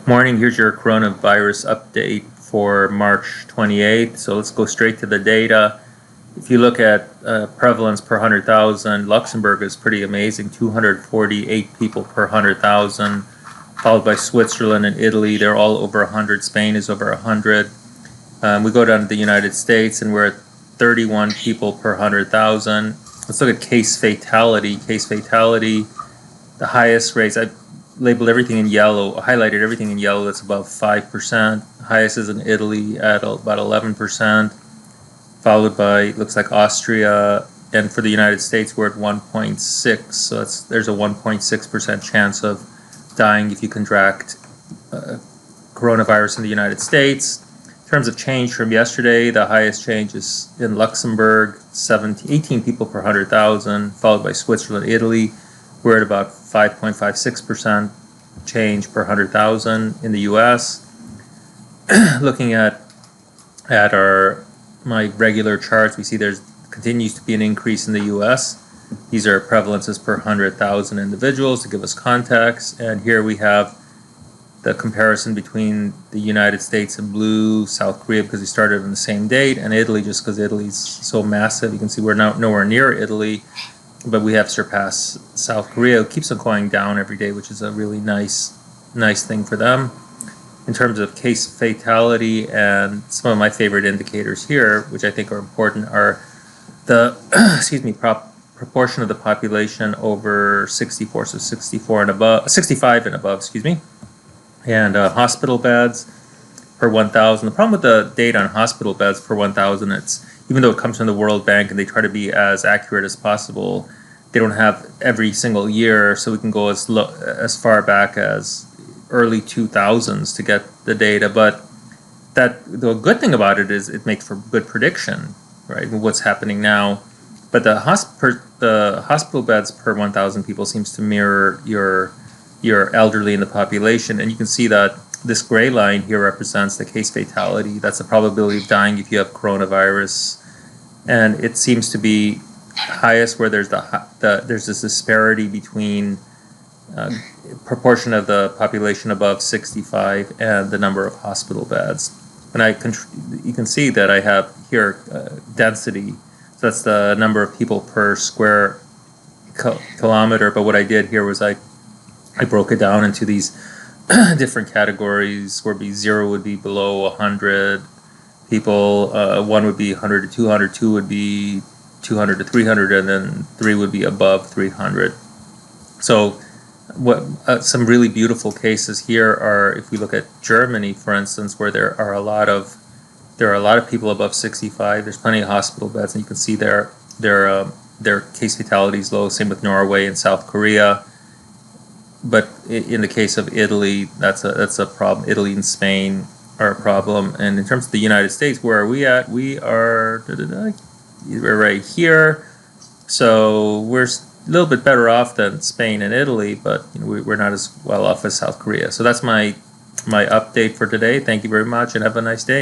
Morning, here's your coronavirus update for March 28th. So let's go straight to the data. If you look at prevalence per 100,000, Luxembourg is pretty amazing, 248 people per 100,000, followed by Switzerland and Italy. They're all over 100. Spain is over 100. We go down to the United States and we're at 31 people per 100,000. Let's look at case fatality. Case fatality, the highest rates, I labeled everything in yellow, highlighted everything in yellow that's above 5%. Highest is in Italy at about 11%, followed by, looks like Austria, and for the United States we're at 1.6, so there's a 1.6% chance of dying if you contract coronavirus in the United States. In terms of change from yesterday, the highest change is in Luxembourg, 18 people per 100,000, followed by Switzerland, Italy. We're at about 5.56% change per 100,000 in the U.S. Looking at my regular charts, we see there continues to be an increase in the U.S. These are prevalences per 100,000 individuals to give us context. And here we have the comparison between the United States in blue, South Korea because we started on the same date, and Italy just because Italy's so massive. You can see we're now nowhere near Italy, but we have surpassed South Korea. It keeps on going down every day, which is a really nice thing for them. In terms of case fatality, and some of my favorite indicators here, which I think are important, are the proportion of the population over 64, so 65 and above, and hospital beds per 1,000. The problem with the data on hospital beds per 1,000, even though it comes from the World Bank and they try to be as accurate as possible, they don't have every single year, so we can go as far back as early 2000s to get the data. But the good thing about it is it makes for good prediction, right? What's happening now. But the hospital beds per 1,000 people seems to mirror your elderly in the population, and you can see that this gray line here represents the case fatality. That's the probability of dying if you have coronavirus, and it seems to be highest where there's there's this disparity between proportion of the population above 65 and the number of hospital beds. And you can see that I have here density. So that's the number of people per square kilometer. But what I did here was I broke it down into these different categories, where 0 would be below 100 people, 1 would be 100 to 200, 2 would be 200 to 300, and then 3 would be above 300. So some really beautiful cases here are, if we look at Germany, for instance, where there are a lot of people above 65. There's plenty of hospital beds, and you can see their case fatality is low. Same with Norway and South Korea. But in the case of Italy, that's a problem. Italy and Spain are a problem. And in terms of the United States, where are we at? We're right here. So we're a little bit better off than Spain and Italy, but we're not as well off as South Korea. So that's my update for today. Thank you very much, and have a nice day.